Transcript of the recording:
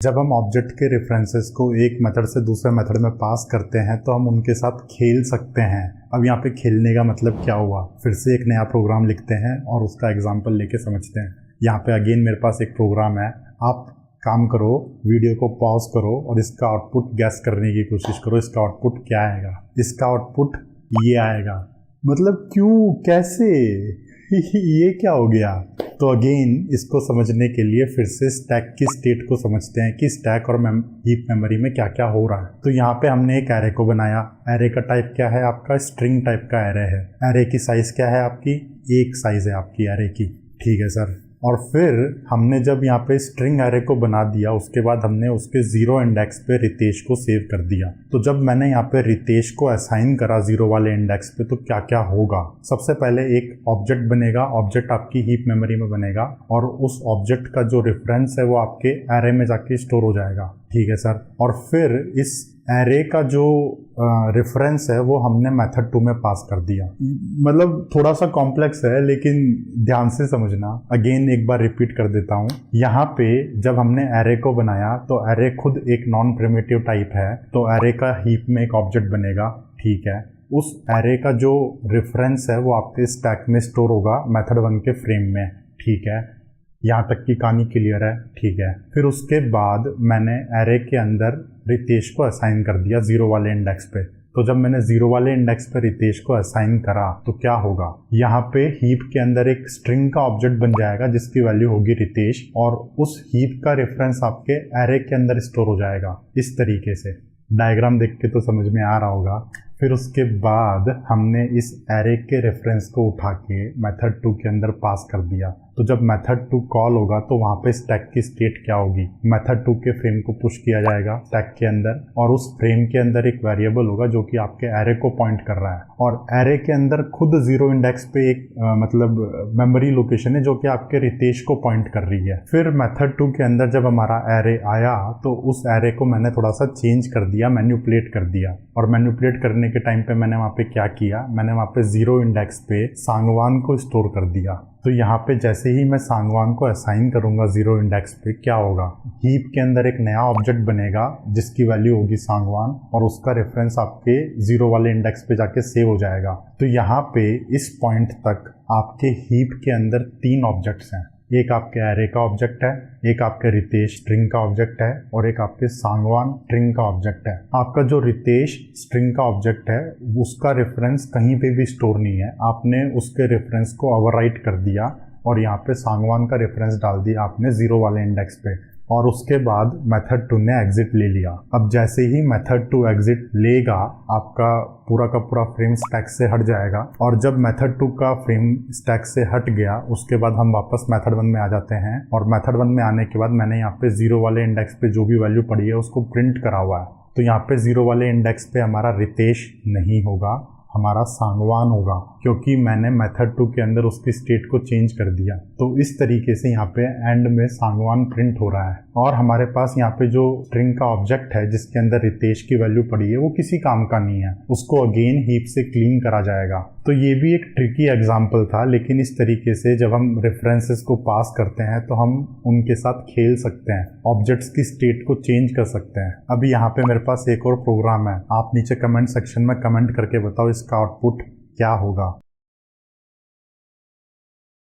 जब हम ऑब्जेक्ट के रेफरेंसेस को एक मेथड से दूसरे मेथड में पास करते हैं तो हम उनके साथ खेल सकते हैं। अब यहाँ पे खेलने का मतलब क्या हुआ, फिर से एक नया प्रोग्राम लिखते हैं और उसका एग्जाम्पल लेके समझते हैं। यहाँ पे अगेन मेरे पास एक प्रोग्राम है। आप काम करो, वीडियो को पॉज करो और इसका आउटपुट गैस करने की कोशिश करो। इसका आउटपुट क्या आएगा? इसका आउटपुट ये आएगा। मतलब क्यों, कैसे, ये क्या हो गया? तो अगेन इसको समझने के लिए फिर से स्टैक की स्टेट को समझते हैं कि स्टैक और हीप मेमोरी में क्या क्या हो रहा है। तो यहाँ पे हमने एक एरे को बनाया। एरे का टाइप क्या है आपका? स्ट्रिंग टाइप का एरे है। एरे की साइज क्या है आपकी? एक साइज है आपकी एरे की। ठीक है सर। और फिर हमने जब यहाँ पे स्ट्रिंग एरे को बना दिया, उसके बाद हमने उसके 0 इंडेक्स पे रितेश को सेव कर दिया। तो जब मैंने यहाँ पे रितेश को असाइन करा 0 वाले इंडेक्स पे, तो क्या क्या होगा? सबसे पहले एक ऑब्जेक्ट बनेगा। ऑब्जेक्ट आपकी हीप मेमोरी में बनेगा और उस ऑब्जेक्ट का जो रेफरेंस है वो आपके एरे में जाके स्टोर हो जाएगा। ठीक है सर। और फिर इस एरे का जो रेफरेंस है वो हमने मेथड 2 में पास कर दिया। मतलब थोड़ा सा कॉम्प्लेक्स है, लेकिन ध्यान से समझना। अगेन एक बार रिपीट कर देता हूँ। यहाँ पे जब हमने एरे को बनाया तो एरे खुद एक नॉन प्रिमिटिव टाइप है, तो एरे का हीप में एक ऑब्जेक्ट बनेगा। ठीक है। उस एरे का जो रेफरेंस है वो आपके स्टैक में स्टोर होगा मेथड 1 के फ्रेम में। ठीक है। यहाँ तक की कहानी क्लियर है? ठीक है। फिर उसके बाद मैंने एरे के अंदर रितेश को असाइन कर दिया 0 वाले इंडेक्स पे। तो जब मैंने 0 वाले इंडेक्स पे रितेश को असाइन करा तो क्या होगा? यहाँ पे हीप के अंदर एक स्ट्रिंग का ऑब्जेक्ट बन जाएगा जिसकी वैल्यू होगी रितेश, और उस हीप का रेफरेंस आपके एरे के अंदर स्टोर हो जाएगा। इस तरीके से डायग्राम देख के तो समझ में आ रहा होगा। फिर उसके बाद हमने इस एरे के रेफरेंस को उठा के मेथड 2 के अंदर पास कर दिया। तो जब मेथड 2 कॉल होगा तो वहाँ पे स्टैक की स्टेट क्या होगी? मेथड 2 के फ्रेम को पुश किया जाएगा स्टैक के अंदर, और उस फ्रेम के अंदर एक वेरिएबल होगा जो कि आपके एरे को पॉइंट कर रहा है। और एरे के अंदर खुद 0 इंडेक्स पे एक मतलब मेमोरी लोकेशन है जो कि आपके रितेश को पॉइंट कर रही है। फिर मेथड 2 के अंदर जब हमारा एरे आया तो उस एरे को मैंने थोड़ा सा चेंज कर दिया, मैन्युपुलेट कर दिया। और मैन्युपुलेट करने के टाइम पे मैंने वहाँ पे क्या किया? मैंने वहाँ पे 0 इंडेक्स पे सांगवान को स्टोर कर दिया। तो यहाँ पे जैसे ही मैं सांगवान को असाइन करूँगा 0 इंडेक्स पे, क्या होगा? हीप के अंदर एक नया ऑब्जेक्ट बनेगा जिसकी वैल्यू होगी सांगवान, और उसका रेफरेंस आपके 0 वाले इंडेक्स पे जाके सेव हो जाएगा। तो यहाँ पे इस पॉइंट तक आपके हीप के अंदर 3 ऑब्जेक्ट्स हैं। एक आपके एरे का ऑब्जेक्ट है, एक आपके रितेश स्ट्रिंग का ऑब्जेक्ट है, और एक आपके सांगवान स्ट्रिंग का ऑब्जेक्ट है। आपका जो रितेश स्ट्रिंग का ऑब्जेक्ट है उसका रेफरेंस कहीं पे भी स्टोर नहीं है। आपने उसके रेफरेंस को ओवरराइट कर दिया और यहाँ पे सांगवान का रेफरेंस डाल दिया आपने 0 वाले इंडेक्स पे, और उसके बाद मेथड 2 ने एग्जिट ले लिया। अब जैसे ही मेथड 2 एग्जिट लेगा आपका पूरा का पूरा फ्रेम स्टैक से हट जाएगा, और जब मेथड 2 का फ्रेम स्टैक से हट गया उसके बाद हम वापस मेथड 1 में आ जाते हैं। और मेथड 1 में आने के बाद मैंने यहाँ पे 0 वाले इंडेक्स पे जो भी वैल्यू पड़ी है उसको प्रिंट करा हुआ है। तो यहाँ पे 0 वाले इंडेक्स पे हमारा रितेश नहीं होगा, हमारा सांगवान होगा, क्योंकि मैंने मेथड 2 के अंदर उसकी स्टेट को चेंज कर दिया। तो इस तरीके से यहाँ पे एंड में सांगवान प्रिंट हो रहा है। और हमारे पास यहाँ पे जो स्ट्रिंग का ऑब्जेक्ट है जिसके अंदर रितेश की वैल्यू पड़ी है वो किसी काम का नहीं है, उसको अगेन हीप से क्लीन करा जाएगा। तो ये भी एक ट्रिकी एग्जाम्पल था, लेकिन इस तरीके से जब हम रेफरेंसेस को पास करते हैं तो हम उनके साथ खेल सकते हैं, ऑब्जेक्ट्स की स्टेट को चेंज कर सकते हैं। अभी यहाँ पे मेरे पास एक और प्रोग्राम है, आप नीचे कमेंट सेक्शन में कमेंट करके बताओ इसका आउटपुट क्या होगा।